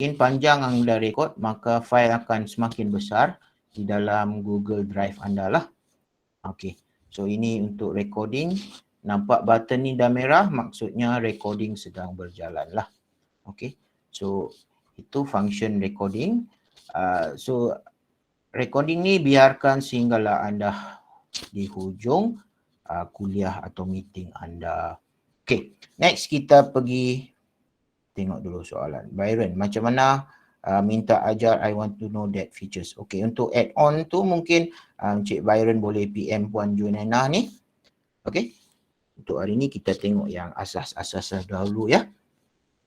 Semakin panjang anda rekod, maka fail akan semakin besar di dalam Google Drive anda lah. Okey, so ini untuk recording. Nampak button ni dah merah, maksudnya recording sedang berjalan lah. Okey, so itu function recording. So recording ni biarkan sehinggalah anda di hujung kuliah atau meeting anda. Okey, next kita pergi tengok dulu soalan. Byron, macam mana minta ajar I want to know that features. Okey, untuk add on tu mungkin Encik Byron boleh PM Puan Junena ni. Okey, untuk hari ni kita tengok yang asas-asas dahulu ya.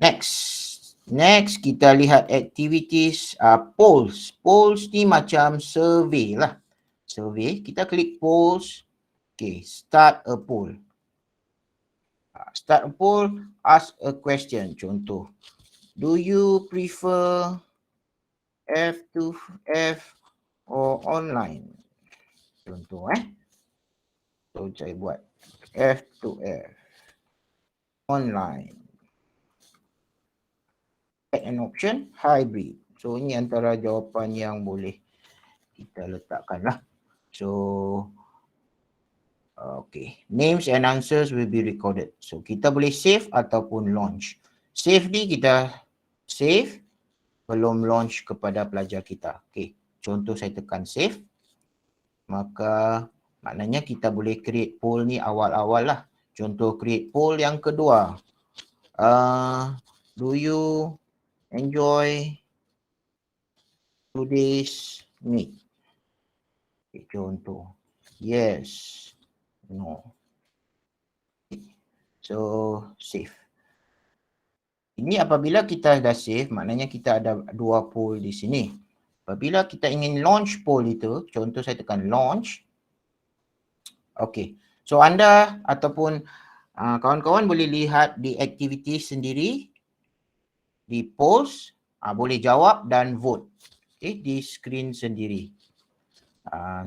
Next kita lihat activities polls. Polls ni macam survey lah. Survey, kita klik polls. Okey, start a poll. Start a poll, ask a question. Contoh, do you prefer F2F or online? Contoh So saya buat F2F online. Add an option, hybrid. So ini antara jawapan yang boleh kita letakkan lah. So okay, names and answers will be recorded. So kita boleh save ataupun launch. Save ni kita save belum launch kepada pelajar kita. Okay, contoh saya tekan save. Maka maknanya kita boleh create poll ni awal-awal lah. Contoh create poll yang kedua. Do you enjoy today's meet? Okay, contoh. Yes. No. So save. Ini apabila kita dah save, maknanya kita ada dua poll di sini. Apabila kita ingin launch poll itu, contoh saya tekan launch. Okey. So anda ataupun kawan-kawan boleh lihat di activity sendiri, di polls, boleh jawab dan vote. Okay, di screen sendiri.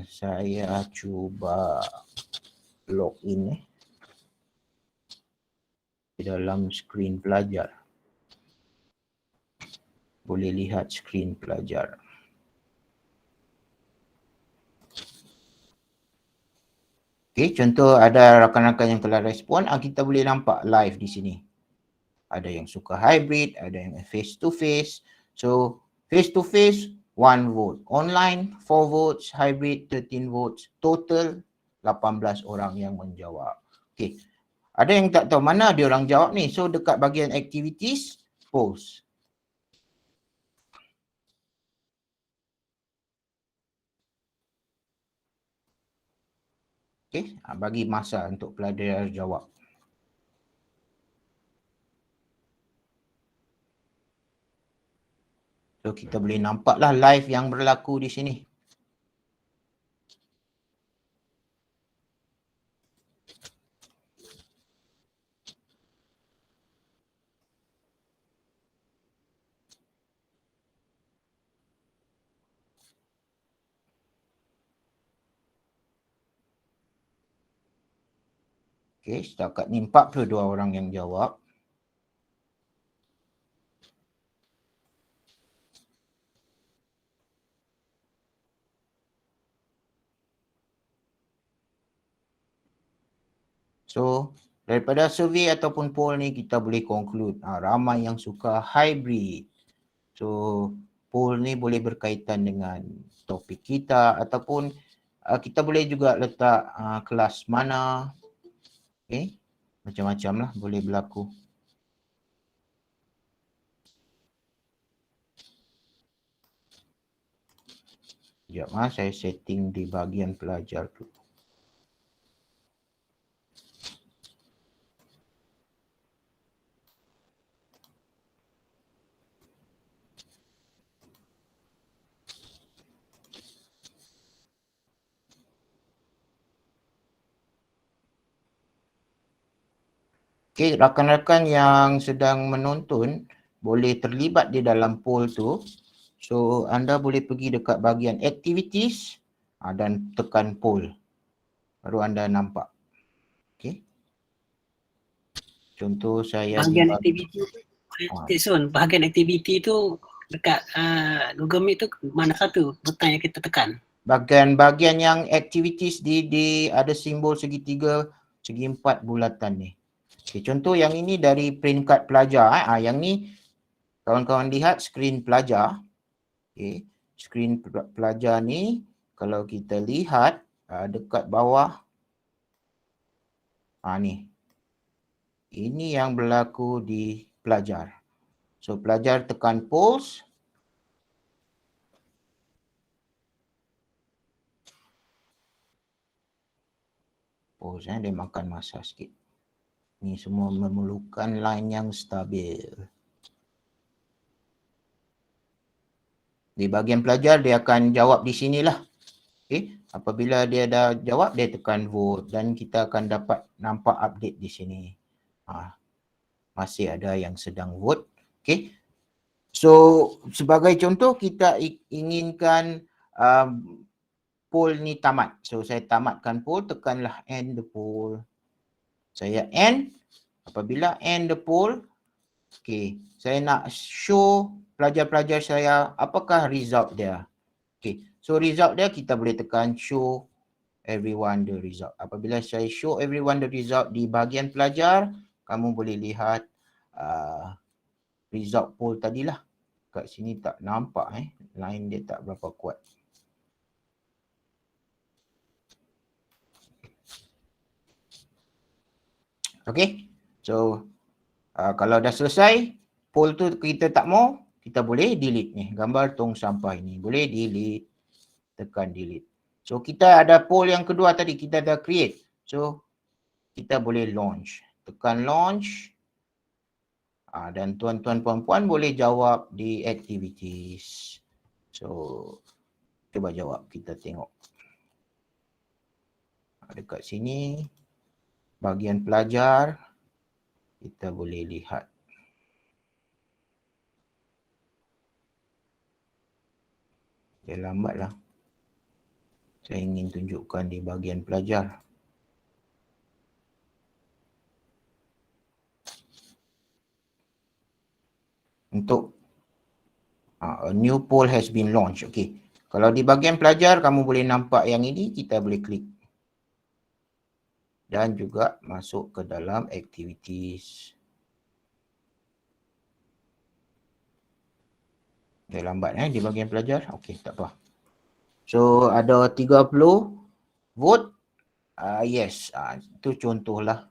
Saya cuba login di dalam screen pelajar. Boleh lihat screen pelajar. Okay, contoh ada rakan-rakan yang telah respon, kita boleh nampak live di sini. Ada yang suka hybrid, ada yang face to face. So face to face 1 vote, online 4 votes, hybrid 13 votes, total 18 orang yang menjawab. Okay, ada yang tak tahu mana dia orang jawab ni. So dekat bahagian activities, post. Okay, bagi masa untuk pelajar jawab. So kita boleh nampaklah live yang berlaku di sini. Okay, setakat ni 42 orang yang jawab. So, daripada survey ataupun poll ni kita boleh conclude ramai yang suka hybrid. So, poll ni boleh berkaitan dengan topik kita ataupun kita boleh juga letak kelas mana. Okay, macam-macam lah boleh berlaku. Sekejap saya setting di bahagian pelajar tu. Okay, rakan-rakan yang sedang menonton boleh terlibat di dalam poll tu. So, anda boleh pergi dekat bahagian activities dan tekan poll. Baru anda nampak. Okay. Contoh saya bahagian aktiviti tu, bahagian aktiviti tu dekat Google Meet tu mana satu butang yang kita tekan? Bahagian yang activities di ada simbol segitiga, segi empat bulatan ni. Okay, contoh yang ini dari print card pelajar. Yang ni kawan-kawan lihat skrin pelajar. Okay, skrin pelajar ni kalau kita lihat dekat bawah. Ni. Ini yang berlaku di pelajar. So pelajar tekan pause. Pause dia makan masa sikit. Ni semua memerlukan line yang stabil. Di bahagian pelajar dia akan jawab di sinilah. Okay. Apabila dia dah jawab dia tekan vote dan kita akan dapat nampak update di sini. Masih ada yang sedang vote. Okay. So sebagai contoh kita inginkan poll ni tamat. So saya tamatkan poll, tekanlah end the poll. Saya end. Apabila end the poll, okay, saya nak show pelajar-pelajar saya apakah result dia. Okay, so result dia kita boleh tekan show everyone the result. Apabila saya show everyone the result di bahagian pelajar, kamu boleh lihat result poll tadilah. Kat sini tak nampak line dia tak berapa kuat. Okay, so kalau dah selesai poll tu kita tak mau, kita boleh delete ni. Gambar tong sampah ini boleh delete, tekan delete. So kita ada poll yang kedua tadi, kita dah create. So kita boleh launch, tekan launch. Dan tuan-tuan puan-puan boleh jawab di activities. So cuba jawab, kita tengok. Dekat sini bahagian pelajar kita boleh lihat. Dia lambatlah. Saya ingin tunjukkan di bahagian pelajar. Untuk a new poll has been launched. Okay. Kalau di bahagian pelajar kamu boleh nampak yang ini, kita boleh klik. Dan juga masuk ke dalam activities. Dia lambat di bahagian pelajar. Okey, tak apa. So ada 30 vote. Yes, itu contohlah.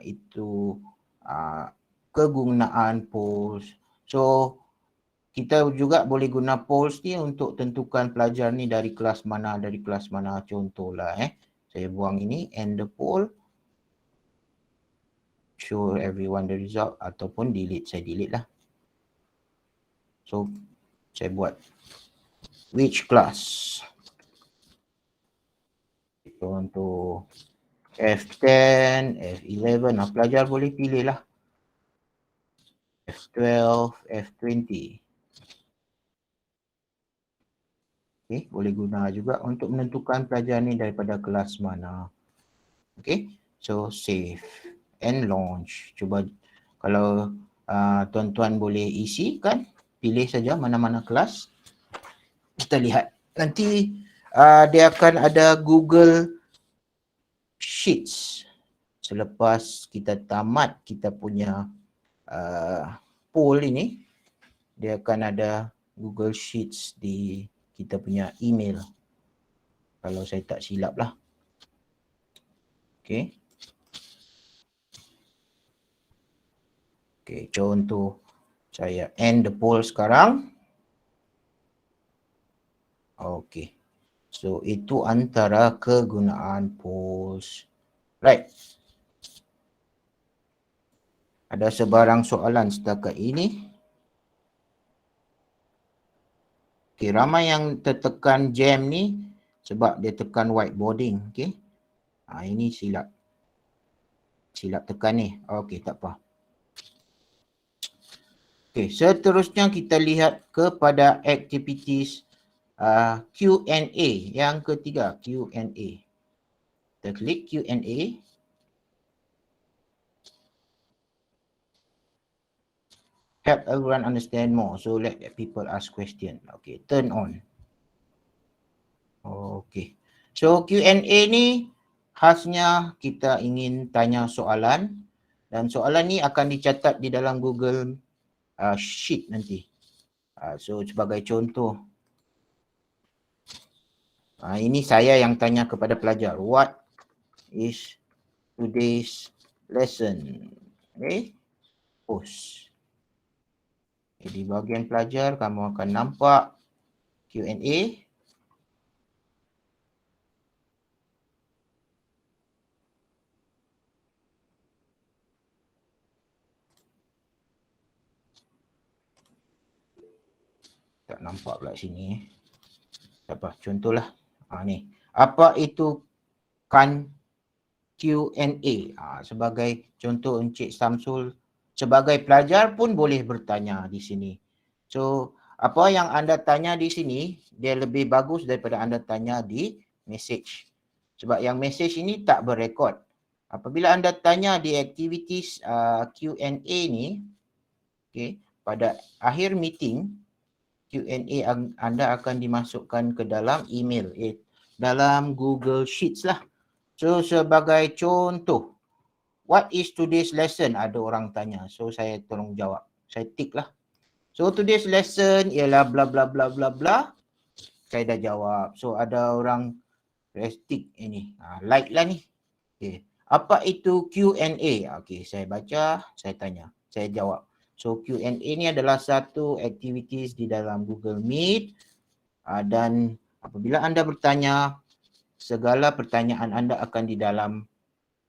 Itu kegunaan polls. So kita juga boleh guna polls ni untuk tentukan pelajar ni dari kelas mana, contohlah saya buang ini, end the poll, show everyone the result ataupun delete, saya delete lah. So saya buat which class, contoh F10, F11, pelajar boleh pilih lah, F12, F20. Okay, boleh guna juga untuk menentukan pelajar ni daripada kelas mana. Okay, so save and launch. Cuba kalau tuan-tuan boleh isi kan, pilih saja mana-mana kelas. Kita lihat nanti dia akan ada Google Sheets. Selepas kita tamat kita punya poll ini, dia akan ada Google Sheets di kita punya email. Kalau saya tak silap lah. Okay. Okay, contoh saya end the poll sekarang. Okay. So itu antara kegunaan polls. Right. Ada sebarang soalan setakat ini? Okay, ramai yang tertekan jam ni sebab dia tekan whiteboarding. Okay. Ini silap. Silap tekan ni. Okay, tak apa. Okay, seterusnya kita lihat kepada activities Q&A. Yang ketiga, Q&A. Kita klik Q&A. help everyone understand more. So let people ask question. Okay, turn on. Okay. So Q&A ni khasnya kita ingin tanya soalan dan soalan ni akan dicatat di dalam Google Sheet nanti. So sebagai contoh, ini saya yang tanya kepada pelajar, what is today's lesson? Okay, post. Di bahagian pelajar kamu akan nampak Q&A. Tak nampak pula sini. Tak apa, contohlah. Ni. Apa itu kan Q&A? Sebagai contoh Encik Samsul sebagai pelajar pun boleh bertanya di sini. So, apa yang anda tanya di sini, dia lebih bagus daripada anda tanya di message. Sebab yang message ini tak berrekod. Apabila anda tanya di activities Q&A ni, okay, pada akhir meeting, Q&A anda akan dimasukkan ke dalam email, dalam Google Sheets lah. So sebagai contoh, what is today's lesson? Ada orang tanya. So saya tolong jawab. Saya tick lah. So today's lesson ialah bla bla bla bla bla. Saya dah jawab. So ada orang tick ini. Like lah ni. Okay. Apa itu Q&A? Okay, saya baca, saya tanya, saya jawab. So Q&A ni adalah satu activities di dalam Google Meet dan apabila anda bertanya, segala pertanyaan anda akan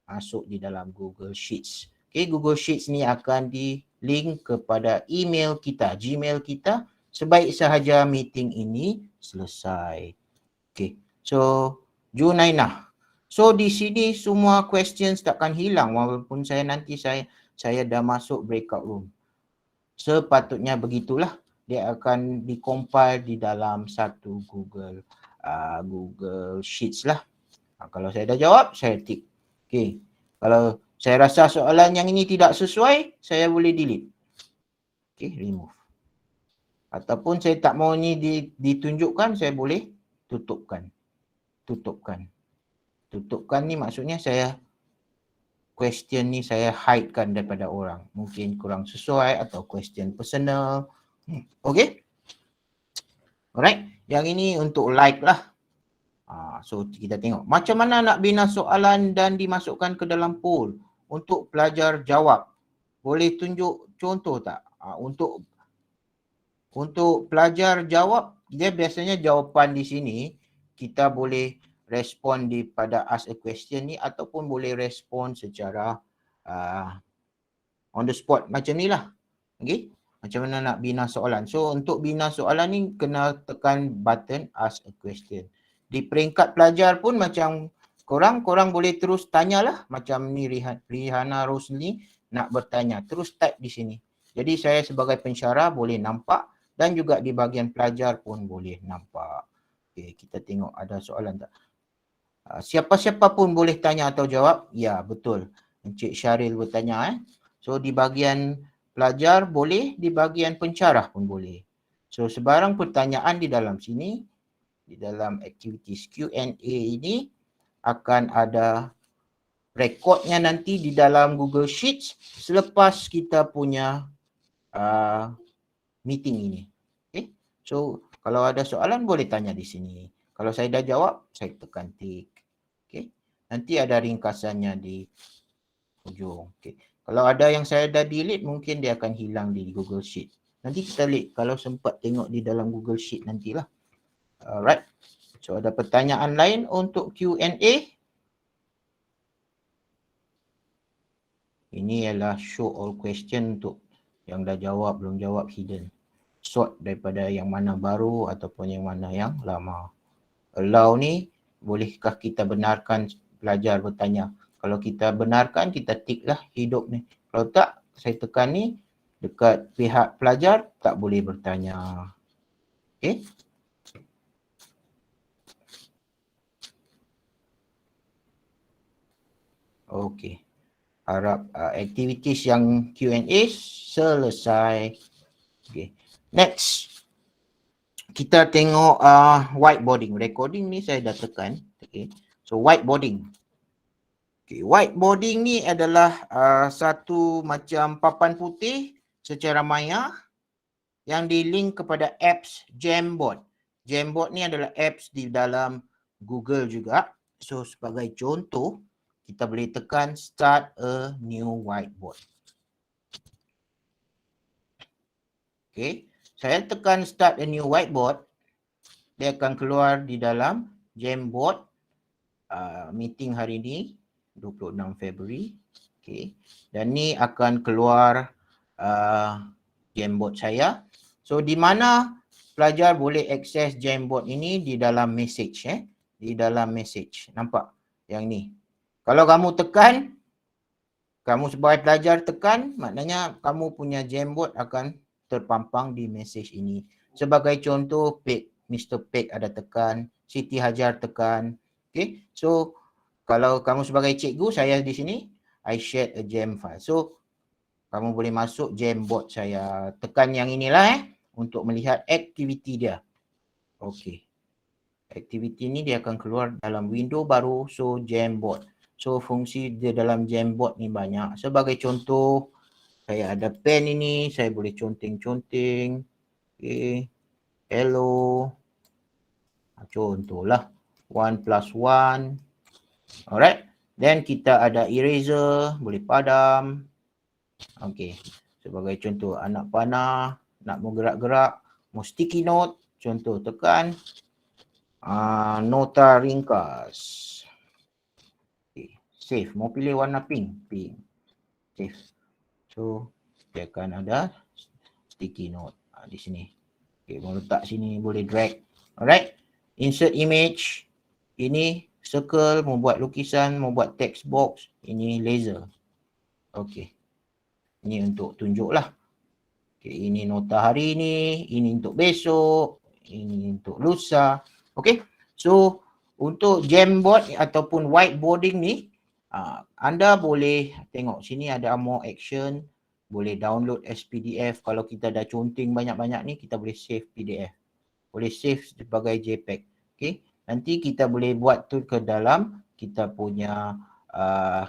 masuk di dalam Google Sheets. Okay, Google Sheets ni akan di-link kepada email kita, Gmail kita sebaik sahaja meeting ini selesai. Okay, so Junainah. So di sini semua questions takkan hilang walaupun nanti saya dah masuk breakout room. Sepatutnya begitulah, dia akan dikompil di dalam satu Google Sheets lah. Kalau saya dah jawab, saya tick. Okay. Kalau saya rasa soalan yang ini tidak sesuai, saya boleh delete. Okay, remove. Ataupun saya tak mau ni ditunjukkan, saya boleh tutupkan. Tutupkan ni maksudnya question ni saya hidekan daripada orang. Mungkin kurang sesuai atau question personal. Okay. Alright. Yang ini untuk like lah. So kita tengok. Macam mana nak bina soalan dan dimasukkan ke dalam poll untuk pelajar jawab? Boleh tunjuk contoh tak? Untuk pelajar jawab, dia biasanya jawapan di sini kita boleh respon pada ask a question ni ataupun boleh respon secara on the spot macam ni lah. Okay? Macam mana nak bina soalan. So untuk bina soalan ni kena tekan button ask a question. Di peringkat pelajar pun macam korang boleh terus tanyalah. Macam ni Rihana Rosli nak bertanya. Terus type di sini. Jadi saya sebagai pensyarah boleh nampak dan juga di bahagian pelajar pun boleh nampak. Okay, kita tengok ada soalan tak. Siapa-siapa pun boleh tanya atau jawab. Ya, betul. Encik Syaril bertanya. So di bahagian pelajar boleh, di bahagian pensyarah pun boleh. So sebarang pertanyaan di dalam sini, di dalam activities Q&A ini akan ada rekodnya nanti di dalam Google Sheets selepas kita punya meeting ini. Okay? So kalau ada soalan boleh tanya di sini. Kalau saya dah jawab, saya tekan tick. Okay? Nanti ada ringkasannya di ujung. Okay. Kalau ada yang saya dah delete, mungkin dia akan hilang di Google Sheet. Nanti kita lihat kalau sempat tengok di dalam Google Sheet nantilah. Alright. So ada pertanyaan lain untuk Q&A? Ini ialah show all question untuk yang dah jawab, belum jawab, hidden. Sort daripada yang mana baru ataupun yang mana yang lama. Allow ni, bolehkah kita benarkan pelajar bertanya? Kalau kita benarkan, kita tick lah hidup ni. Kalau tak, saya tekan ni, dekat pihak pelajar, tak boleh bertanya. Okay. Okay. Harap activities yang Q&A selesai. Okay. Next. Kita tengok whiteboarding. Recording ni saya dah tekan. Okay. So whiteboarding. Okay. Whiteboarding ni adalah satu macam papan putih secara maya yang di-link kepada apps Jamboard. Jamboard ni adalah apps di dalam Google juga. So sebagai contoh, kita boleh tekan start a new whiteboard. Okay. Saya tekan start a new whiteboard. Dia akan keluar di dalam Jamboard meeting hari ini 26 Februari. Okay. Dan ni akan keluar Jamboard saya. So di mana pelajar boleh akses Jamboard ini di dalam message di dalam message. Nampak yang ni. Kalau kamu tekan, kamu sebagai pelajar tekan, maknanya kamu punya Jamboard akan terpampang di message ini. Sebagai contoh, Mr. Peck ada tekan, Siti Hajar tekan. Okay. So kalau kamu sebagai cikgu, saya di sini, I shared a Jam file. So kamu boleh masuk Jamboard saya. Tekan yang inilah untuk melihat aktiviti dia. Okey. Aktiviti ni dia akan keluar dalam window baru. So Jamboard. So fungsi dia dalam Jamboard ni banyak. Sebagai contoh, saya ada pen ini. Saya boleh conteng-conteng. Okey. Hello. Contohlah. 1+1. Alright. Then kita ada eraser. Boleh padam. Okey. Sebagai contoh, anak panah. Nak mau gerak-gerak. Mau sticky note. Contoh tekan. Nota ringkas. Okay. Save. Mau pilih warna pink. Pink. Save. So, dia akan ada sticky note di sini. Okay. Mau letak sini. Boleh drag. Alright. Insert image. Ini circle. Mau buat lukisan. Mau buat text box. Ini laser. Okay. Ini untuk tunjuk lah. Okay, ini nota hari ini, ini untuk besok, ini untuk lusa. Okay, so untuk Jamboard ataupun whiteboarding ni, anda boleh tengok sini ada more action, boleh download as PDF. Kalau kita dah conteng banyak-banyak ni, kita boleh save PDF. Boleh save sebagai JPEG. Okay, nanti kita boleh buat tu ke dalam kita punya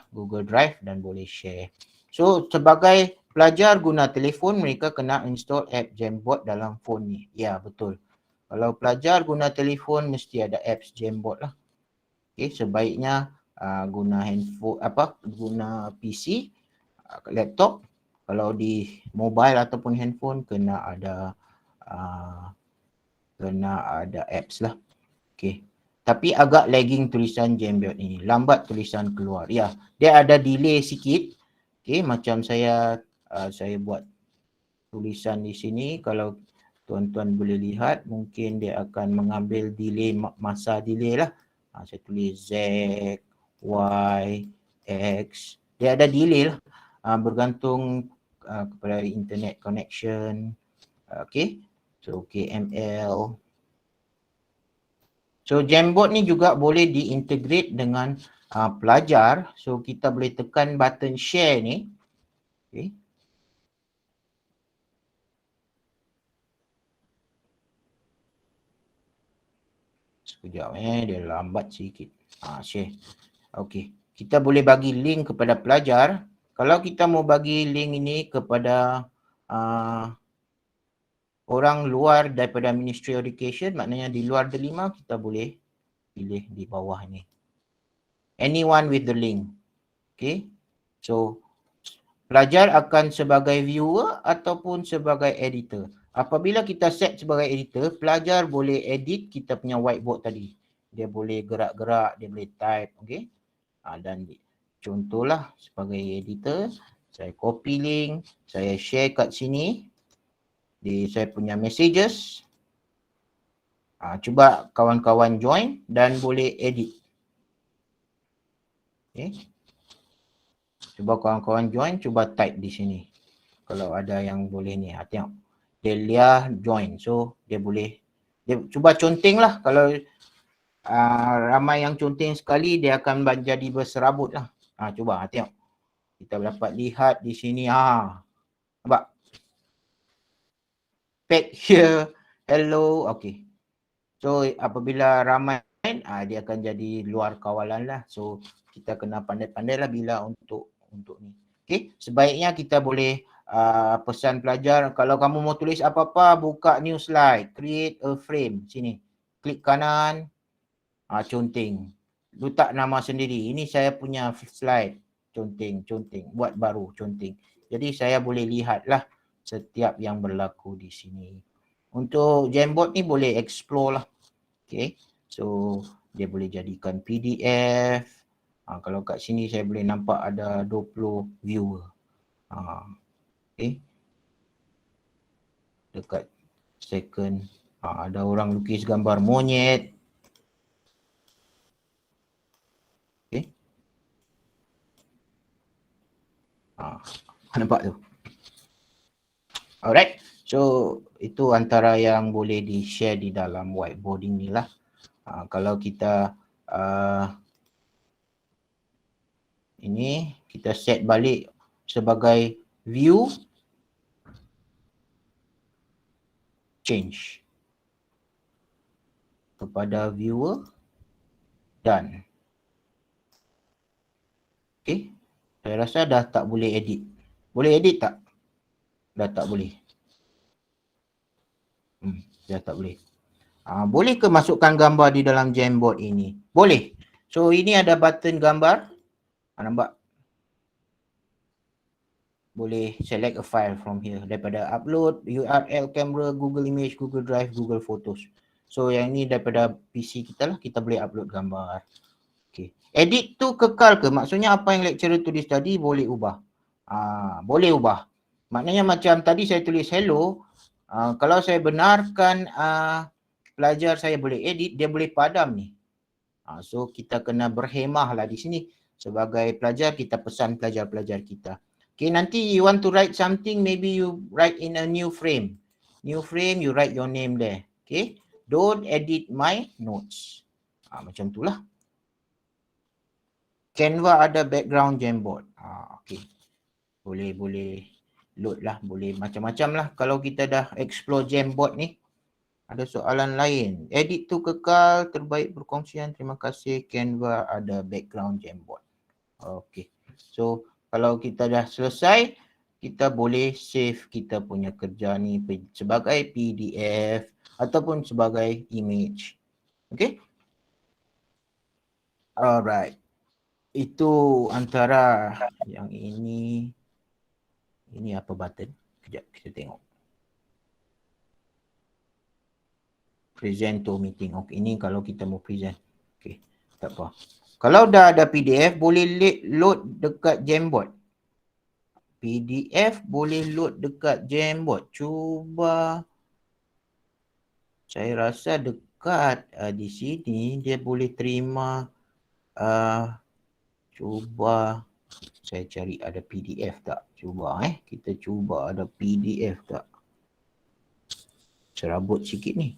Google Drive dan boleh share. So sebagai pelajar guna telefon, mereka kena install app Jamboard dalam phone ni. Ya, betul. Kalau pelajar guna telefon, mesti ada apps Jamboard lah. Okay, sebaiknya guna handphone, guna PC, laptop. Kalau di mobile ataupun handphone, kena ada apps lah. Okay. Tapi agak lagging tulisan Jamboard ini. Lambat tulisan keluar. Ya, dia ada delay sikit. Okay, macam saya buat tulisan di sini. Kalau tuan-tuan boleh lihat, mungkin dia akan mengambil delay, masa delay lah. Saya tulis Z, Y, X. Dia ada delay lah. Bergantung kepada internet connection. Okay. So KML. So Jamboard ni juga boleh diintegrate dengan pelajar. So kita boleh tekan button share ni. Okay. Sekejap dia lambat sikit. Share. Okay. Kita boleh bagi link kepada pelajar. Kalau kita mau bagi link ini kepada orang luar daripada Ministry of Education, maknanya di luar delima, kita boleh pilih di bawah ni. Anyone with the link. Okay. So pelajar akan sebagai viewer ataupun sebagai editor. Apabila kita set sebagai editor, pelajar boleh edit kita punya whiteboard tadi. Dia boleh gerak-gerak, dia boleh type. Okay. Dan contohlah sebagai editor, saya copy link, saya share kat sini di saya punya messages. Cuba kawan-kawan join dan boleh edit. Okay. Cuba kawan-kawan join, cuba type di sini. Kalau ada yang boleh ni, tengok. Delia join. So dia boleh, dia cuba conteng lah. Kalau ramai yang conteng sekali, dia akan jadi berserabut lah. Cuba tengok. Kita dapat lihat di sini. Nampak? Pack here. Hello. Okay. So apabila ramai, dia akan jadi luar kawalan lah. So kita kena pandai-pandai lah bila untuk ni. Okay. Sebaiknya kita boleh pesan pelajar, kalau kamu mau tulis apa-apa, buka new slide. Create a frame. Sini. Klik kanan. Conteng. Letak nama sendiri. Ini saya punya slide. Conteng. Buat baru. Conteng. Jadi saya boleh lihatlah setiap yang berlaku di sini. Untuk Jamboard ni boleh explore lah. Okay. So dia boleh jadikan PDF. Kalau kat sini saya boleh nampak ada 20 viewer. Okay. Dekat second. Ada orang lukis gambar monyet. Okay. Nampak tu. Alright. So itu antara yang boleh di-share di dalam whiteboarding ni lah. Kalau kita ini kita set balik sebagai view, change kepada viewer, done. Okay. Saya rasa dah tak boleh edit. Boleh edit tak? Dah tak boleh. Dah tak boleh. Boleh ke masukkan gambar di dalam Jamboard ini? Boleh. So ini ada button gambar. Nampak? Boleh select a file from here. Daripada upload, URL, camera, Google Image, Google Drive, Google Photos. So yang ni daripada PC kita lah. Kita boleh upload gambar. Okay. Edit tu kekal ke? Maksudnya apa yang lecturer tulis tadi boleh ubah. Boleh ubah. Maknanya macam tadi saya tulis hello. Kalau saya benarkan pelajar saya boleh edit, dia boleh padam ni. So kita kena berhemah lah di sini. Sebagai pelajar, kita pesan pelajar-pelajar kita. Okay, nanti you want to write something, maybe you write in a new frame. New frame, you write your name there. Okay, don't edit my notes. Macam tu lah. Canva ada background Jamboard. Okay. Boleh load lah. Boleh macam-macam lah. Kalau kita dah explore Jamboard ni. Ada soalan lain. Edit tu kekal. Terbaik perkongsian. Terima kasih. Canva ada background Jamboard. Okay. So kalau kita dah selesai. Kita boleh save kita punya kerja ni sebagai PDF. Ataupun sebagai image. Okay. Alright. Itu antara yang ini. Ini apa button? Kejap kita tengok. Present to meeting. Okay, ini kalau kita mau present. Okay, tak apa. Kalau dah ada PDF, boleh load dekat Jamboard. PDF boleh load dekat Jamboard. Cuba. Saya rasa dekat di sini dia boleh terima. Cuba saya cari ada PDF tak. Cuba kita cuba ada PDF tak. Serabut sikit ni.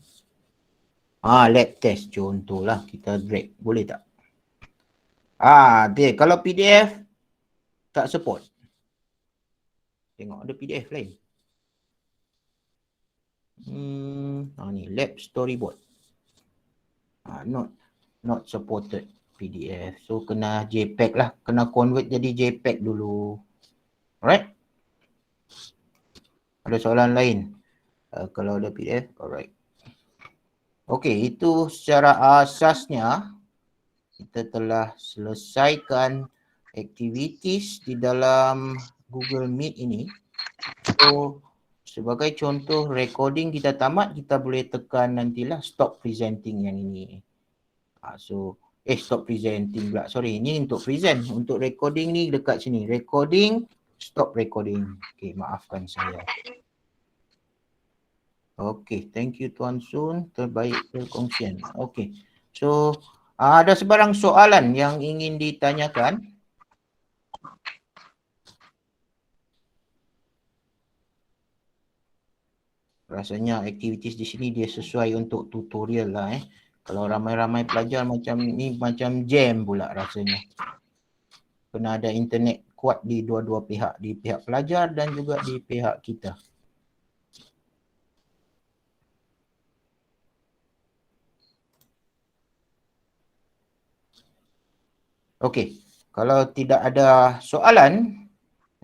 Lab test contohlah kita drag. Boleh tak? Dia kalau PDF tak support. Tengok ada PDF lain. Ni lab storyboard. Not supported PDF. So kena JPEG lah. Kena convert jadi JPEG dulu. Alright. Ada soalan lain? Kalau ada PDF, alright. Okey, itu secara asasnya kita telah selesaikan activities di dalam Google Meet ini. So sebagai contoh recording kita tamat, kita boleh tekan nantilah stop presenting yang ini. Stop presenting pula. Sorry, ini untuk present. Untuk recording ni dekat sini. Recording, stop recording. Okay, maafkan saya. Okay, thank you Tuan Sun. Terbaik perkongsian. Okay, so ada sebarang soalan yang ingin ditanyakan? Rasanya aktivitis di sini dia sesuai untuk tutorial lah. Kalau ramai-ramai pelajar macam ni, macam jam pula rasanya. Kena ada internet kuat di dua-dua pihak, di pihak pelajar dan juga di pihak kita. Okey, kalau tidak ada soalan,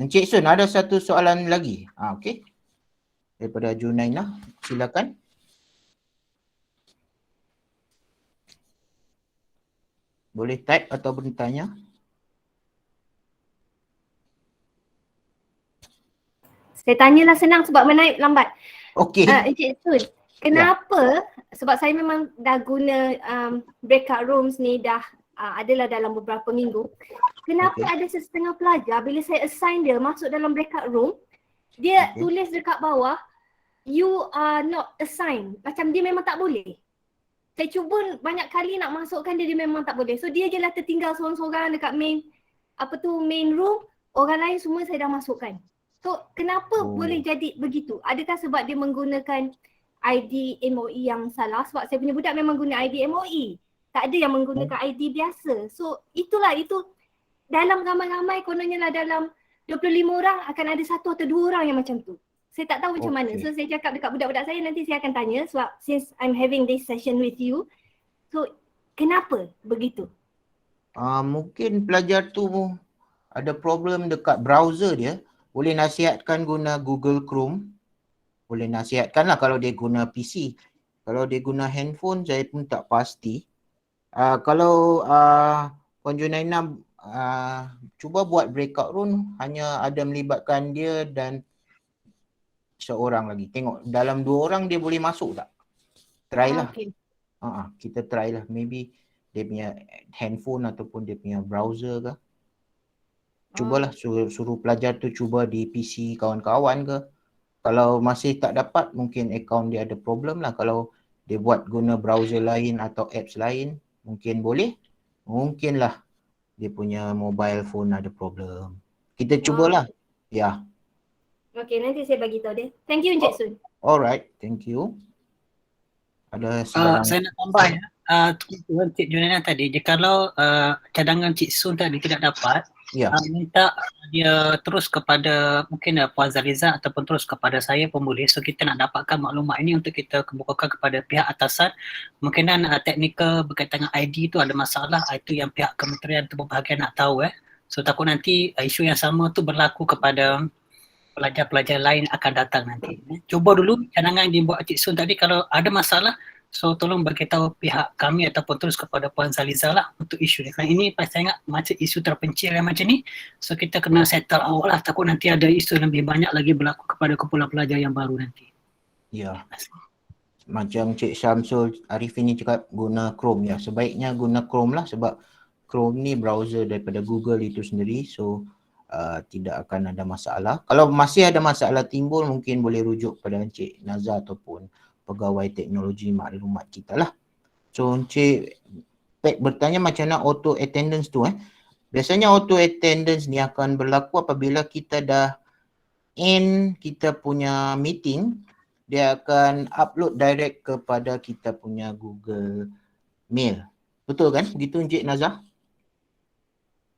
Encik Sun ada satu soalan lagi. Okey. Daripada Junainah, silakan. Boleh type atau bertanya. Saya tanyalah senang sebab menaip lambat. Okey. Encik Sun, kenapa? Sebab saya memang dah guna breakout rooms ni dah adalah dalam beberapa minggu. Kenapa ada setengah pelajar bila saya assign dia masuk dalam breakout room, dia tulis dekat bawah, you are not assigned. Macam dia memang tak boleh. Saya cuba banyak kali nak masukkan dia, dia memang tak boleh. So dia je lah tertinggal seorang-seorang dekat main room. Orang lain semua saya dah masukkan. So kenapa boleh jadi begitu? Adakah sebab dia menggunakan ID MOE yang salah? Sebab saya punya budak memang guna ID MOE. Tak ada yang menggunakan ID biasa. So itu dalam ramai-ramai kononnya lah dalam 25 orang akan ada 1 atau 2 orang yang macam tu. Saya tak tahu macam mana. So saya cakap dekat budak-budak saya, nanti saya akan tanya sebab since I'm having this session with you. So kenapa begitu? Mungkin pelajar tu ada problem dekat browser dia. Boleh nasihatkan guna Google Chrome. Boleh nasihatkan lah kalau dia guna PC. Kalau dia guna handphone, saya pun tak pasti. Kalau Puan Junainah cuba buat breakout room, hanya ada melibatkan dia dan seorang lagi. Tengok dalam 2 orang dia boleh masuk tak? Try lah. Kita try lah. Maybe dia punya handphone ataupun dia punya browser ke. Cubalah suruh pelajar tu cuba di PC kawan-kawan ke. Kalau masih tak dapat, mungkin akaun dia ada problem lah. Kalau dia buat guna browser lain atau apps lain, mungkin boleh. Mungkinlah dia punya mobile phone ada problem. Kita cubalah. Ya. Okay, nanti saya bagi tahu dia. Thank you Encik Sun. Alright, thank you. Ada sebarang saya nak tambah ya. Encik Junainah tadi, jikalau cadangan Cik Sun tadi tidak dapat, minta dia terus kepada mungkin Puan Zaliza ataupun terus kepada saya pun boleh. So kita nak dapatkan maklumat ini untuk kita kemukakan kepada pihak atasan. Mungkinan teknikal berkaitan dengan ID tu ada masalah, itu yang pihak kementerian tu berbahagian nak tahu. So takut nanti isu yang sama tu berlaku kepada pelajar-pelajar lain akan datang nanti. Cuba dulu cadangan yang dibuat Cik Sun tadi, kalau ada masalah, so tolong beritahu pihak kami ataupun terus kepada Puan Zaliza lah untuk isu ni. Kerana ini saya ingat macam isu terpencil yang macam ni, so kita kena settle awal lah, takut nanti ada isu lebih banyak lagi berlaku kepada kumpulan pelajar yang baru nanti. Ya. Macam Cik Syamsul Arifin ni cakap guna Chrome ya. Sebaiknya guna Chrome lah sebab Chrome ni browser daripada Google itu sendiri. So tidak akan ada masalah. Kalau masih ada masalah timbul, mungkin boleh rujuk pada Encik Nazar ataupun pegawai teknologi maklumat kita lah. So Encik Pek bertanya macam mana auto attendance tu Biasanya auto attendance ni akan berlaku apabila kita dah end kita punya meeting, dia akan upload direct kepada kita punya Google Mail. Betul kan? Begitu Encik Nazar?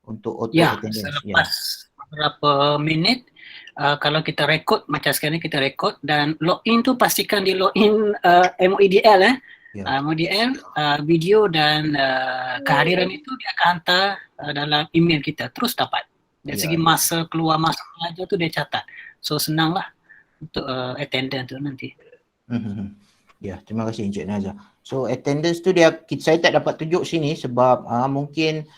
Untuk auto attendance. Selepas beberapa minit, kalau kita rekod macam sekarang ni kita rekod dan login tu pastikan di login MOEDL MOEDL video dan kehadiran itu dia akan hantar dalam email kita, terus dapat. Dari segi masa keluar masuk pelajar tu dia catat. So senanglah untuk attendance tu nanti. Ya, terima kasih Encik Nazar. So attendance tu saya tak dapat tunjuk sini sebab mungkin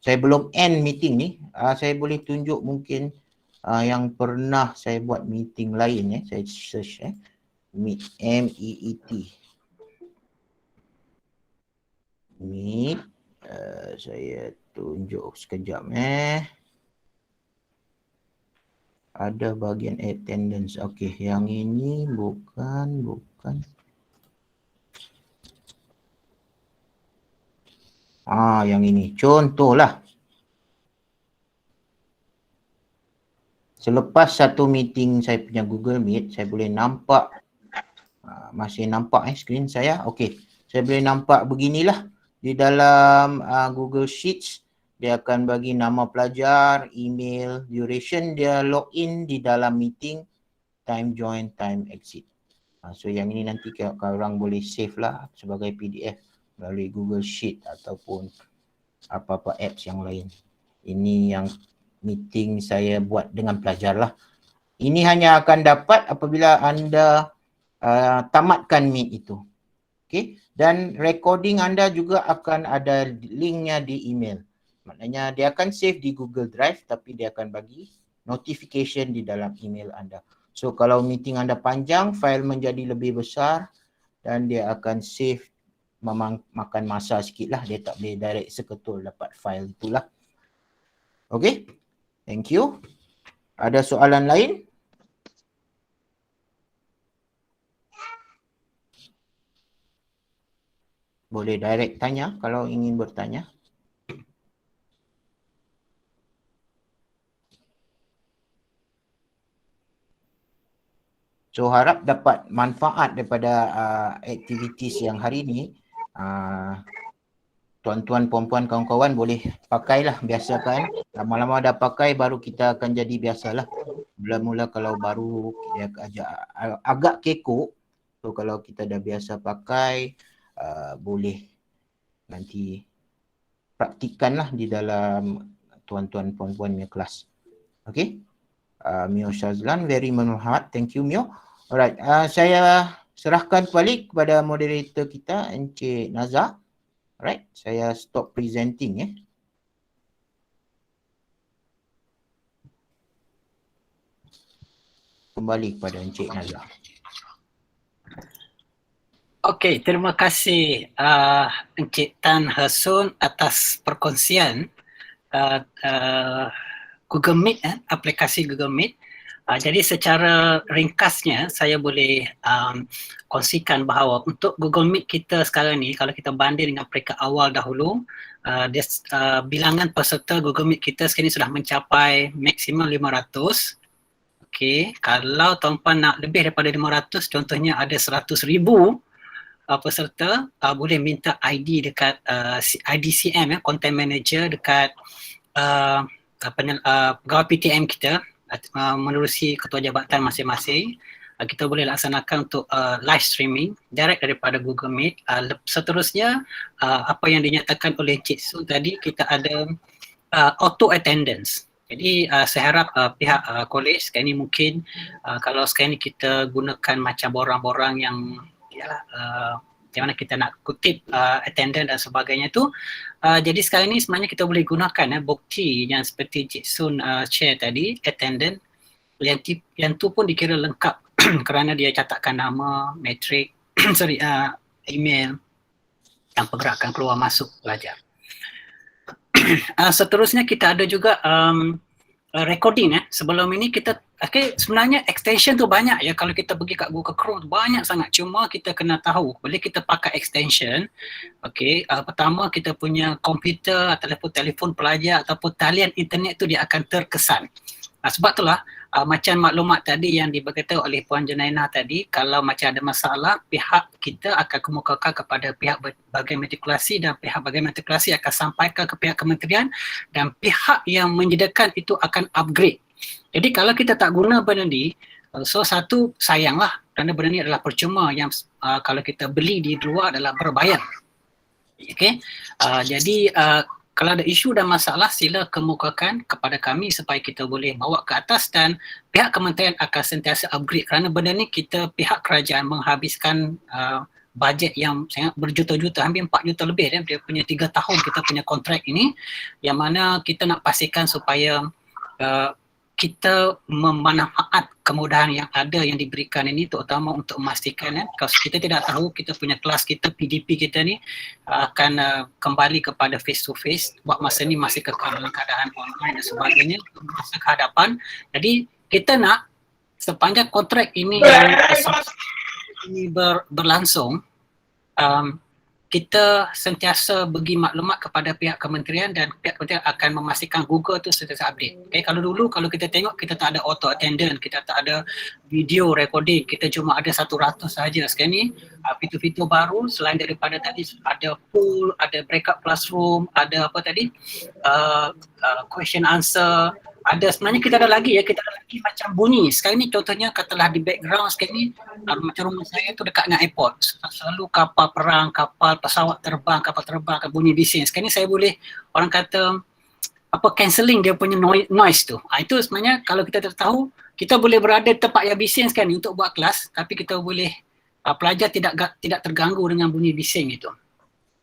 saya belum end meeting ni. Saya boleh tunjuk mungkin yang pernah saya buat meeting lain saya search Meet MEET. Meet saya tunjuk sekejap ada bahagian attendance. Okey, yang ini bukan. Yang ini. Contohlah. Selepas satu meeting saya punya Google Meet, saya boleh nampak, masih nampak skrin saya. Okey, saya boleh nampak beginilah di dalam Google Sheets. dia akan bagi nama pelajar, email, duration dia login di dalam meeting, time join, time exit. So yang ini nanti korang boleh save lah sebagai PDF melalui Google Sheet ataupun apa-apa apps yang lain. Ini yang meeting saya buat dengan pelajar lah. Ini hanya akan dapat apabila anda tamatkan Meet itu. Okay. Dan recording anda juga akan ada linknya di email. Maknanya dia akan save di Google Drive tapi dia akan bagi notification di dalam email anda. So kalau meeting anda panjang, file menjadi lebih besar dan dia akan save memang makan masa sikit lah. Dia tak boleh direct seketul dapat file itulah. Okay. Thank you. Ada soalan lain? Boleh direct tanya kalau ingin bertanya. So harap dapat manfaat daripada aktivitis yang hari ini. Tuan-tuan, puan-puan, kawan-kawan boleh pakailah, biasakan. Lama-lama dah pakai baru kita akan jadi biasalah. Mula-mula kalau baru agak kekok. So kalau kita dah biasa pakai, boleh nanti praktikkanlah di dalam tuan-tuan, puan-puan punya kelas. Okay. Mio Shazlan, very bermanfaat. Thank you Mio. Alright, saya serahkan balik kepada moderator kita, Encik Nazar. Alright, saya stop presenting . Kembali kepada Encik Nazar. Okey, terima kasih Encik Tan Hasun atas perkongsian Google Meet, aplikasi Google Meet. Jadi secara ringkasnya saya boleh kongsikan bahawa untuk Google Meet kita sekarang ni, kalau kita banding dengan peringkat awal dahulu, bilangan peserta Google Meet kita sekarang ni sudah mencapai maksimum 500. Okey, kalau tuan-puan nak lebih daripada 500, contohnya ada 100,000 peserta, boleh minta ID dekat IDCM, Content Manager dekat pegawai PTM kita, menerusi ketua jabatan masing-masing. Kita boleh laksanakan untuk live streaming direct daripada Google Meet. Seterusnya, apa yang dinyatakan oleh Cik Su tadi, kita ada auto attendance. Jadi saya harap pihak kolej sekarang ni mungkin kalau sekarang ni kita gunakan macam borang-borang yang macam mana kita nak kutip attendant dan sebagainya tu. Jadi sekarang ni sebenarnya kita boleh gunakan bukti yang seperti Cik Sun share tadi, attendant, yang tu pun dikira lengkap kerana dia catatkan nama, metrik, email dan pergerakan keluar masuk pelajar. Seterusnya kita ada juga recording. Sebelum ini kita sebenarnya extension tu banyak ya, kalau kita pergi kat Google Chrome banyak sangat, cuma kita kena tahu boleh kita pakai extension. Pertama kita punya komputer ataupun telefon pelajar ataupun talian internet tu dia akan terkesan. Sebab itulah macam maklumat tadi yang diberitahu oleh Puan Junainah tadi, kalau macam ada masalah, pihak kita akan kemukakan kepada pihak bahagian matrikulasi dan pihak bahagian matrikulasi akan sampaikan ke pihak kementerian dan pihak yang menyediakan itu akan upgrade. Jadi kalau kita tak guna benda ni, so satu sayanglah kerana benda ni adalah percuma, yang kalau kita beli di luar adalah berbayar. Jadi kalau ada isu dan masalah, sila kemukakan kepada kami supaya kita boleh bawa ke atas dan pihak kementerian akan sentiasa upgrade, kerana benda ni kita pihak kerajaan menghabiskan bajet yang sangat berjuta-juta, hampir 4 juta lebih dia punya 3 tahun kita punya kontrak ini, yang mana kita nak pastikan supaya kita memanfaat kemudahan yang ada yang diberikan ini, terutama untuk memastikan kalau kita tidak tahu kita punya kelas kita, PDP kita ni akan kembali kepada face to face, buat masa ni masih dalam keadaan online dan sebagainya, masa kehadapan. Jadi kita nak sepanjang kontrak ini yang berlangsung, kita sentiasa bagi maklumat kepada pihak kementerian dan pihak kementerian akan memastikan Google tu sentiasa update. Okay, kalau dulu kalau kita tengok kita tak ada auto attendant, kita tak ada video recording, kita cuma ada 100 saja. Sekarang ni fitur-fitur baru selain daripada tadi ada pool, ada breakout classroom, ada apa tadi question answer, ada sebenarnya kita ada lagi macam bunyi. Sekarang ni contohnya katalah di background sekarang ni macam rumah saya tu dekat dengan airport. Selalu kapal perang, kapal pesawat terbang, kapal terbang akan bunyi bising. Sekarang ni saya boleh orang kata cancelling dia punya noise tu. Itu sebenarnya kalau kita tahu kita boleh berada di tempat yang bising sekarang ni untuk buat kelas, tapi kita boleh pelajar tidak terganggu dengan bunyi bising itu.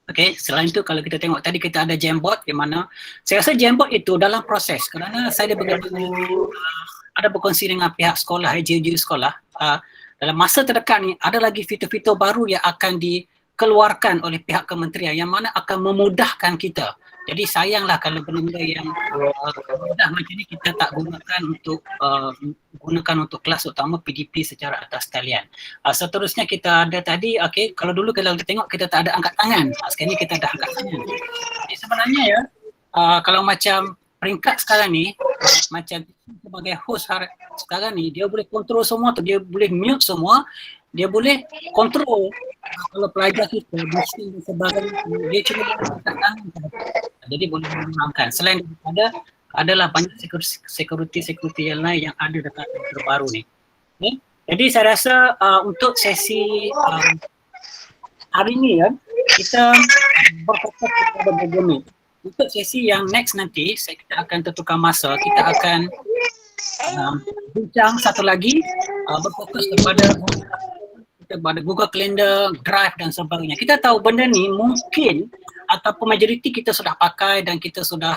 Okay, selain itu kalau kita tengok tadi kita ada Jamboard di mana saya rasa Jamboard itu dalam proses kerana saya ada berkongsi dengan pihak sekolah, HJJ sekolah dalam masa terdekat ni ada lagi fitur-fitur baru yang akan dikeluarkan oleh pihak kementerian yang mana akan memudahkan kita. Jadi sayanglah kalau benda-benda yang mudah macam ni kita tak gunakan untuk kelas utama PDP secara atas talian. Seterusnya kita ada tadi, kalau dulu kalau kita tengok kita tak ada angkat tangan. Sekarang ni kita ada angkat tangan. Jadi sebenarnya ya, kalau macam peringkat sekarang ni, macam sebagai host sekarang ni, dia boleh kontrol semua tu, dia boleh mute semua, dia boleh kontrol kalau pelajar kita bising dan sebagainya, dia cuma angkat tangan. Jadi boleh menggunakan. Selain daripada adalah banyak security yang lain yang ada dekat terbaru ni. Okay? Jadi saya rasa untuk sesi hari ni ya, kita berfokus kepada begini. Untuk sesi yang next nanti, kita akan tentukan masa, kita akan bincang satu lagi berfokus kepada Google Calendar, Drive dan sebagainya. Kita tahu benda ni mungkin ataupun majoriti kita sudah pakai dan kita sudah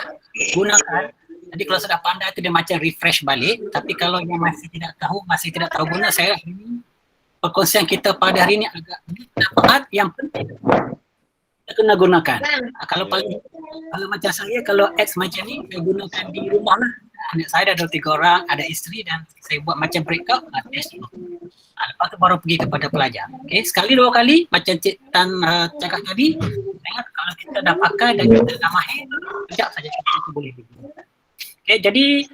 gunakan. Jadi kalau sudah pandai tu dia macam refresh balik. Tapi kalau yang masih tidak tahu guna, saya perkongsian kita pada hari ini agak manfaat yang penting kita kena gunakan. Kalau macam saya, kalau apps macam ni saya gunakan di rumah lah. Anak saya ada 3 orang, ada isteri dan saya buat macam breakout, test dulu. Lepas tu baru pergi kepada pelajar. Okay, sekali 2 kali macam Cik Tan cakap tadi, tengok kalau kita dah pakai dan kita dah mahir, sekejap saja kita boleh digunakan. Okay, jadi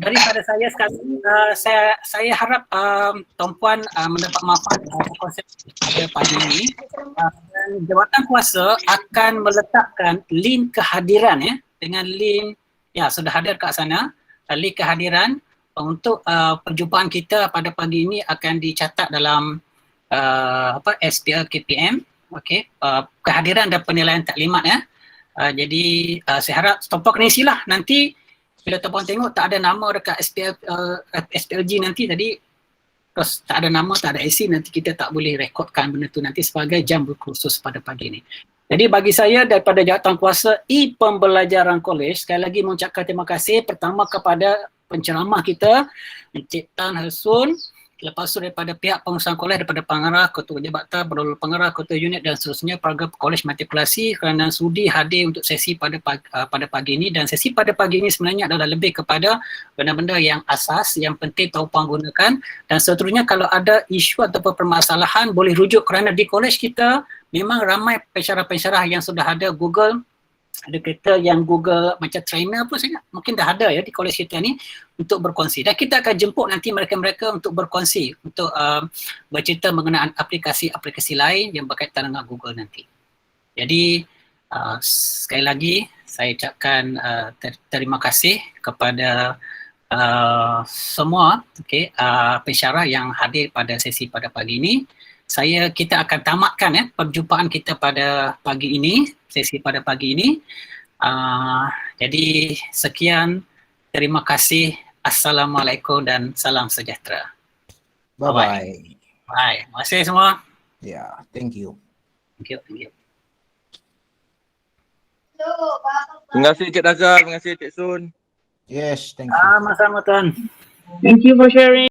daripada saya sekali, saya harap tuan-puan mendapat manfaat konsep pada pagi ini. Dan Jabatan Kuasa akan meletakkan link kehadiran ya, dengan link ya sudah hadir kat sana, link kehadiran untuk perjumpaan kita pada pagi ini akan dicatat dalam SPL KPM, kehadiran dan penilaian taklimat ya. Jadi saya harap tuan-puan kena isilah nanti bila tuan-puan tengok tak ada nama dekat SPLG nanti tadi, terus tak ada nama, tak ada IC, nanti kita tak boleh rekodkan benda tu nanti sebagai jam berkursus pada pagi ini. Jadi bagi saya daripada Jawatan Kuasa Pembelajaran Kolej, sekali lagi mengucapkan terima kasih pertama kepada penceramah kita Encik Tan Hasun, lepas tu daripada pihak pengurusan kolej, daripada pengarah, ketua jabatan, pendahulu pengarah, ketua unit dan seterusnya program kolej matrikulasi kerana sudi hadir untuk sesi pada pagi ini. Dan sesi pada pagi ini sebenarnya adalah lebih kepada benda-benda yang asas, yang penting tuan-puan gunakan, dan seterusnya kalau ada isu atau permasalahan boleh rujuk kerana di kolej kita memang ramai pensyarah-pensyarah yang sudah ada Google, ada kereta yang Google macam trainer pun saya mungkin dah ada ya di kolej kita ni untuk berkongsi, dan kita akan jemput nanti mereka-mereka untuk berkongsi, untuk bercerita mengenai aplikasi-aplikasi lain yang berkaitan dengan Google nanti. Jadi sekali lagi saya ucapkan terima kasih kepada semua pensyarah yang hadir pada sesi pada pagi ini. Kita akan tamatkan ya perjumpaan kita pada pagi ini, sesi pada pagi ini. Jadi sekian, terima kasih, assalamualaikum dan salam sejahtera. Bye-bye. Bye. Terima kasih semua. Yeah, thank you. Thank you. Terima kasih Cik Nazar, terima kasih Cik Sun. Yes, thank you. Sama-sama tuan. Thank you for sharing.